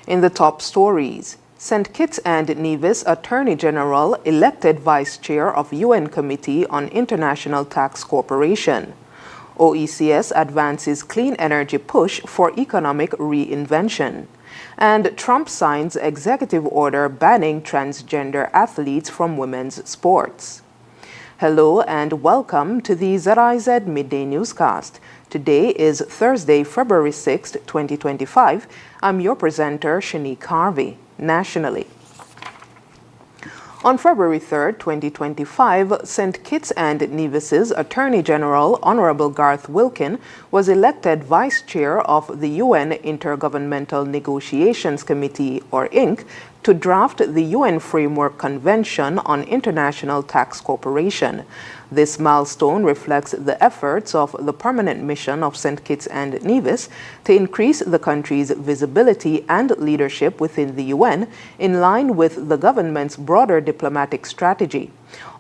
In the top stories, St. Kitts and Nevis Attorney General elected Vice Chair of UN Committee on International Tax Corporation. OECS advances clean energy push for economic reinvention. And Trump signs executive order banning transgender athletes from women's sports. Hello and welcome to the ZIZ Midday Newscast. Today is Thursday, February 6, 2025. I'm your presenter, Shanique Harvey. Nationally, on February 3, 2025, St. Kitts and Nevis's Attorney General, Honorable Garth Wilkin, was elected Vice Chair of the UN Intergovernmental Negotiations Committee, or INC, to draft the UN Framework Convention on International Tax Corporation. This milestone reflects the efforts of the permanent mission of St. Kitts and Nevis to increase the country's visibility and leadership within the UN in line with the government's broader diplomatic strategy.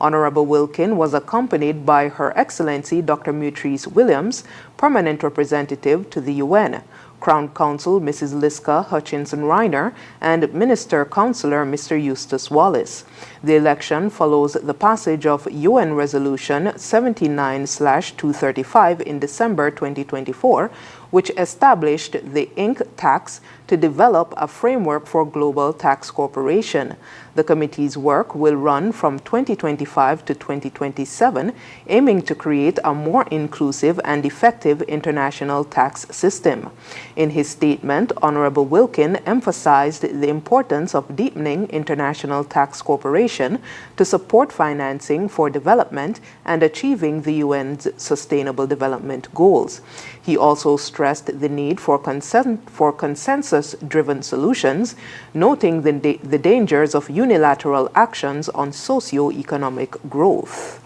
Honorable Wilkin was accompanied by Her Excellency Dr. Mutrice Williams, Permanent Representative to the UN, Crown Counsel Mrs. Liska Hutchinson-Reiner, and Minister Counselor Mr. Eustace Wallace. The election follows the passage of UN Resolution 79/235 in December 2024, which established the INC tax to develop a framework for global tax cooperation. The committee's work will run from 2025 to 2027, aiming to create a more inclusive and effective international tax system. In his statement, Honorable Wilkin emphasized the importance of deepening international tax cooperation to support financing for development and achieving the UN's Sustainable Development Goals. He also stressed the need for consensus-driven solutions, noting the dangers of unilateral actions on socio-economic growth.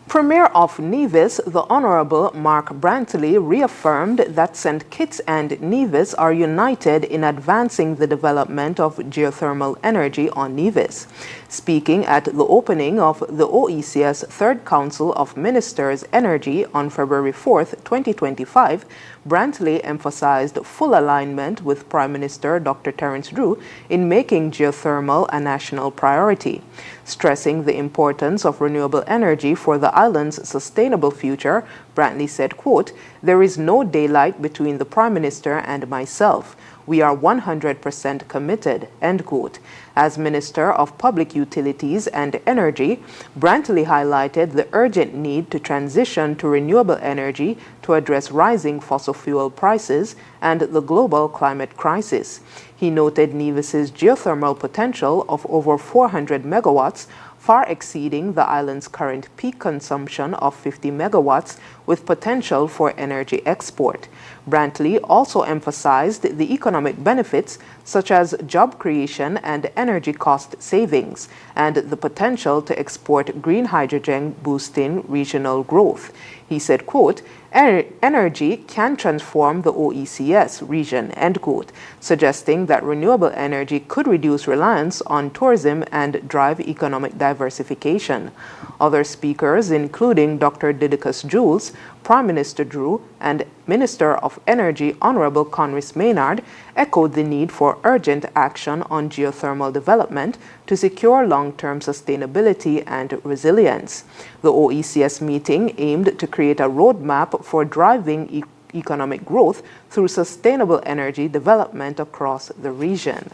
Premier of Nevis, the Honorable Mark Brantley, reaffirmed that St. Kitts and Nevis are united in advancing the development of geothermal energy on Nevis. Speaking at the opening of the OECS Third Council of Ministers Energy on February 4, 2025, Brantley emphasized full alignment with Prime Minister Dr. Terence Drew in making geothermal a national priority. Stressing the importance of renewable energy for the island's sustainable future, Brantley said, quote, "There is no daylight between the Prime Minister and myself. We are 100% committed," end quote. As Minister of Public Utilities and Energy, Brantley highlighted the urgent need to transition to renewable energy to address rising fossil fuel prices and the global climate crisis. He noted Nevis's geothermal potential of over 400 megawatts, far exceeding the island's current peak consumption of 50 megawatts, with potential for energy export. Brantley also emphasized the economic benefits such as job creation and energy cost savings, and the potential to export green hydrogen, boosting regional growth. He said, quote, "Energy can transform the OECS region," end quote, suggesting that renewable energy could reduce reliance on tourism and drive economic diversification. Other speakers, including Dr. Didicus Jules, Prime Minister Drew, and Minister of Energy Honorable Conris Maynard, echoed the need for urgent action on geothermal development to secure long-term sustainability and resilience. The OECS meeting aimed to create a roadmap for driving economic growth through sustainable energy development across the region.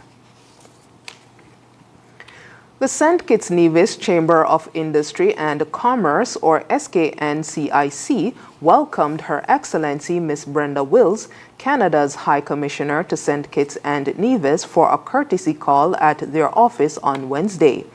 The St. Kitts Nevis Chamber of Industry and Commerce, or SKNCIC, welcomed Her Excellency Miss Brenda Wills, Canada's High Commissioner to St. Kitts and Nevis, for a courtesy call at their office on Wednesday.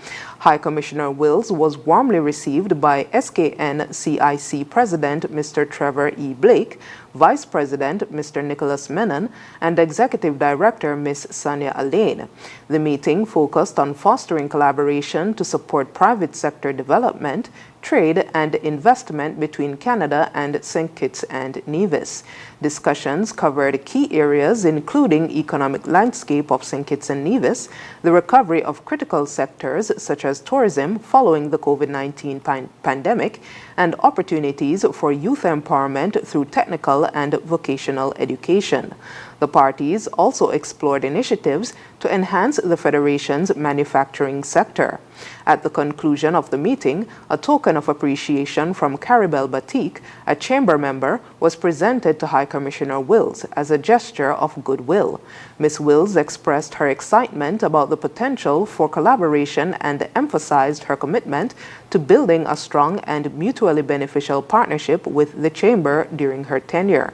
High Commissioner Wills was warmly received by SKNCIC President Mr. Trevor E. Blake, Vice President Mr. Nicholas Menon, and Executive Director Ms. Sonia Alain. The meeting focused on fostering collaboration to support private sector development, trade, and investment between Canada and St. Kitts and Nevis. Discussions covered key areas including economic landscape of St. Kitts and Nevis, the recovery of critical sectors such as tourism following the COVID-19 pandemic, and opportunities for youth empowerment through technical and vocational education. The parties also explored initiatives to enhance the Federation's manufacturing sector. At the conclusion of the meeting, a token of appreciation from Caribel Batik, a chamber member, was presented to High Commissioner Wills as a gesture of goodwill. Ms. Wills expressed her excitement about the potential for collaboration and emphasized her commitment to building a strong and mutually beneficial partnership with the chamber during her tenure.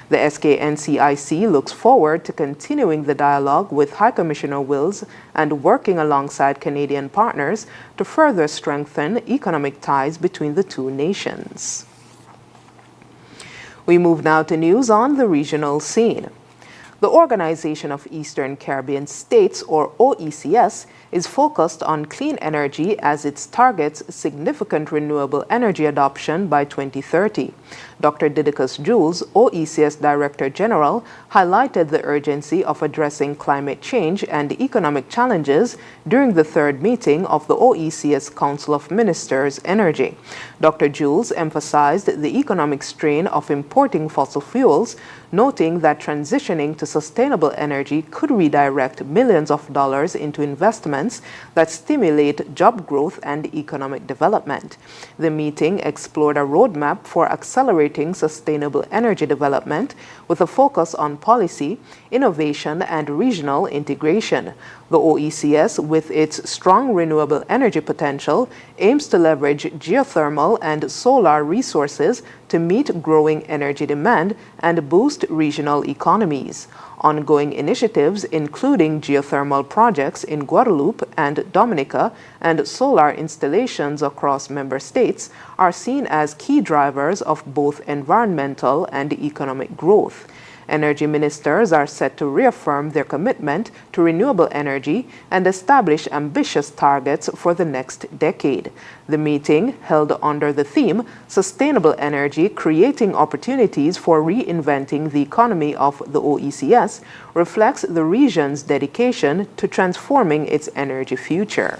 The SKNCIC looks forward to continuing the dialogue with High Commissioner Wills and working alongside Canadian partners to further strengthen economic ties between the two nations. We move now to news on the regional scene. The Organization of Eastern Caribbean States, or OECS, is focused on clean energy as it targets significant renewable energy adoption by 2030. Dr. Didicus Jules, OECS Director General, highlighted the urgency of addressing climate change and economic challenges during the third meeting of the OECS Council of Ministers Energy. Dr. Jules emphasized the economic strain of importing fossil fuels, noting that transitioning to sustainable energy could redirect millions of dollars into investments that stimulate job growth and economic development. The meeting explored a roadmap for accelerating sustainable energy development with a focus on policy, innovation, and regional integration. The OECS, with its strong renewable energy potential, aims to leverage geothermal and solar resources to meet growing energy demand and boost regional economies. Ongoing initiatives, including geothermal projects in Guadeloupe and Dominica and solar installations across member states, are seen as key drivers of both environmental and economic growth. Energy ministers are set to reaffirm their commitment to renewable energy and establish ambitious targets for the next decade. The meeting, held under the theme Sustainable Energy Creating Opportunities for Reinventing the Economy of the OECS, reflects the region's dedication to transforming its energy future.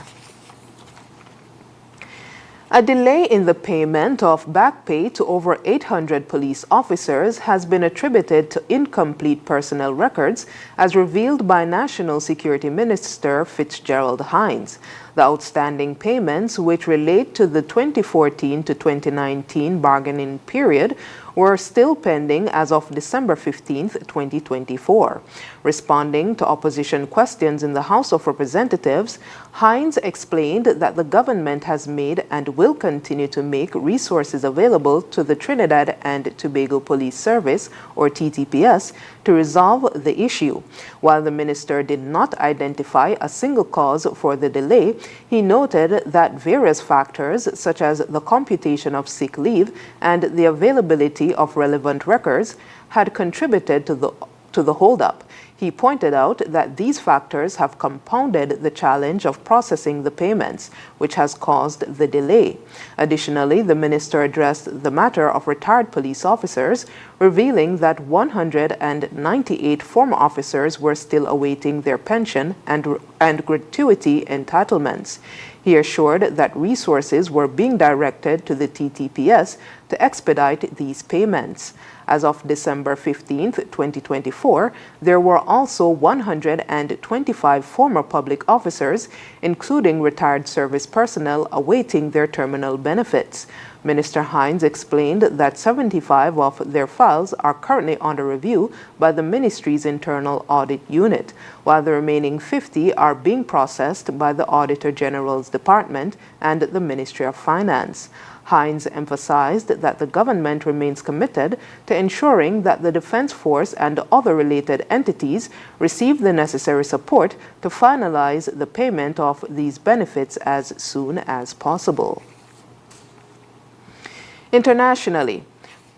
A delay in the payment of back pay to over 800 police officers has been attributed to incomplete personnel records, as revealed by National Security Minister Fitzgerald Hines. The outstanding payments, which relate to the 2014 to 2019 bargaining period, were still pending as of December 15, 2024. Responding to opposition questions in the House of Representatives, Hines explained that the government has made and will continue to make resources available to the Trinidad and Tobago Police Service, or TTPS, to resolve the issue. While the minister did not identify a single cause for the delay, he noted that various factors, such as the computation of sick leave and the availability of relevant records, had contributed to the holdup. He pointed out that these factors have compounded the challenge of processing the payments, which has caused the delay. Additionally, the minister addressed the matter of retired police officers, revealing that 198 former officers were still awaiting their pension and gratuity entitlements. He assured that resources were being directed to the TTPS to expedite these payments. As of December 15, 2024, there were also 125 former public officers, including retired service personnel, awaiting their terminal benefits. Minister Hines explained that 75 of their files are currently under review by the ministry's internal audit unit, while the remaining 50 are being processed by the Auditor General's Department and the Ministry of Finance. Hines emphasized that the government remains committed to ensuring that the Defense Force and other related entities receive the necessary support to finalize the payment of these benefits as soon as possible. Internationally,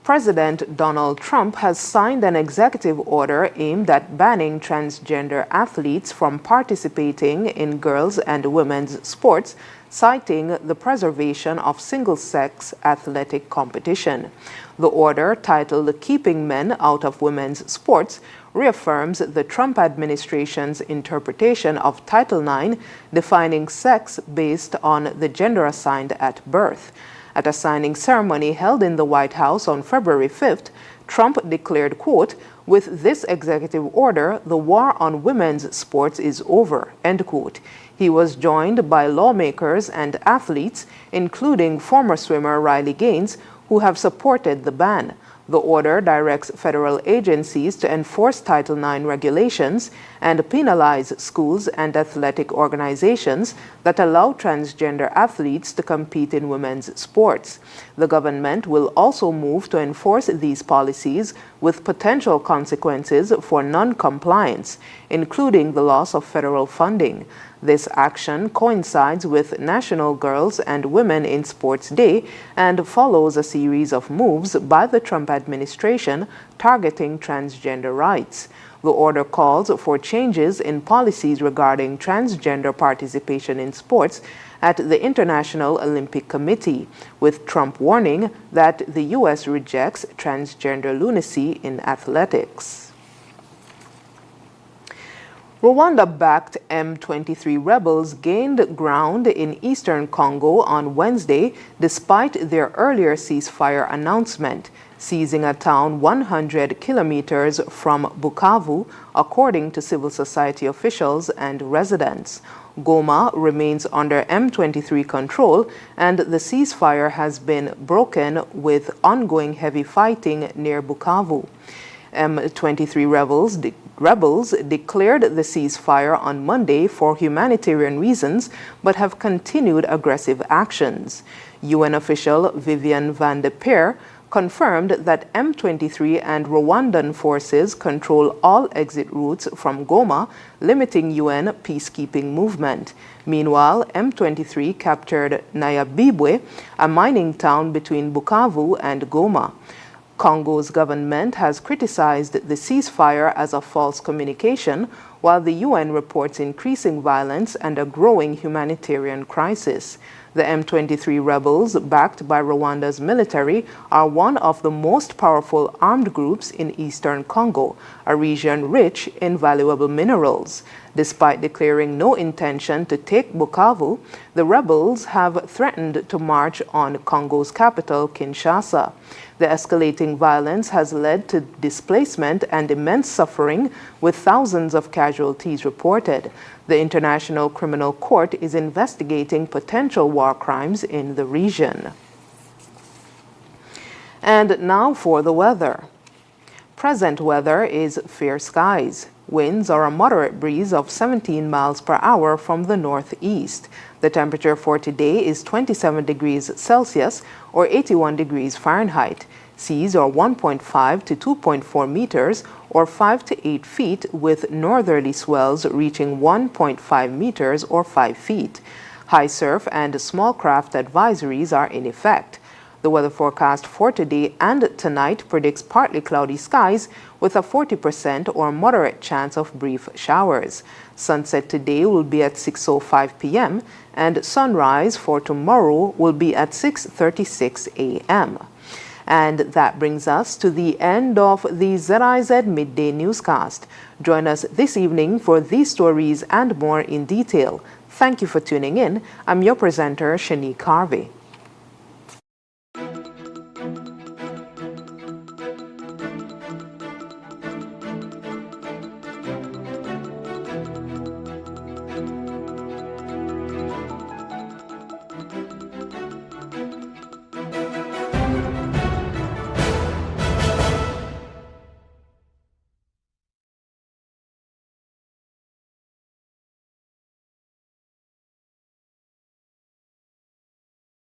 President Donald Trump has signed an executive order aimed at banning transgender athletes from participating in girls' and women's sports, citing the preservation of single-sex athletic competition. The order, titled Keeping Men Out of Women's Sports, reaffirms the Trump administration's interpretation of Title IX, defining sex based on the gender assigned at birth. At a signing ceremony held in the White House on February 5th, Trump declared, quote, "With this executive order, the war on women's sports is over," end quote. He was joined by lawmakers and athletes, including former swimmer Riley Gaines, who have supported the ban. The order directs federal agencies to enforce Title IX regulations and penalize schools and athletic organizations that allow transgender athletes to compete in women's sports. The government will also move to enforce these policies with potential consequences for non-compliance, including the loss of federal funding. This action coincides with National Girls and Women in Sports Day and follows a series of moves by the Trump administration targeting transgender rights. The order calls for changes in policies regarding transgender participation in sports at the International Olympic Committee, with Trump warning that the U.S. rejects transgender lunacy in athletics. Rwanda-backed M23 rebels gained ground in eastern Congo on Wednesday despite their earlier ceasefire announcement, seizing a town 100 kilometers from Bukavu, according to civil society officials and residents. Goma remains under M23 control, and the ceasefire has been broken with ongoing heavy fighting near Bukavu. M23 rebels declared the ceasefire on Monday for humanitarian reasons, but have continued aggressive actions. UN official Vivian van de Peer confirmed that M23 and Rwandan forces control all exit routes from Goma, limiting UN peacekeeping movement. Meanwhile, M23 captured Nyabibwe, a mining town between Bukavu and Goma. Congo's government has criticized the ceasefire as a false communication, while the UN reports increasing violence and a growing humanitarian crisis. The M23 rebels, backed by Rwanda's military, are one of the most powerful armed groups in eastern Congo, a region rich in valuable minerals. Despite declaring no intention to take Bukavu, the rebels have threatened to march on Congo's capital, Kinshasa. The escalating violence has led to displacement and immense suffering, with thousands of casualties reported. The International Criminal Court is investigating potential war crimes in the region. And now for the weather. Present weather is fair skies. Winds are a moderate breeze of 17 miles per hour from the northeast. The temperature for today is 27 degrees Celsius or 81 degrees Fahrenheit. Seas are 1.5 to 2.4 meters or 5 to 8 feet, with northerly swells reaching 1.5 meters or 5 feet. High surf and small craft advisories are in effect. The weather forecast for today and tonight predicts partly cloudy skies with a 40% or moderate chance of brief showers. Sunset today will be at 6:05 p.m. and sunrise for tomorrow will be at 6:36 a.m. And that brings us to the end of the ZIZ Midday Newscast. Join us this evening for these stories and more in detail. Thank you for tuning in. I'm your presenter, Shanique Harvey.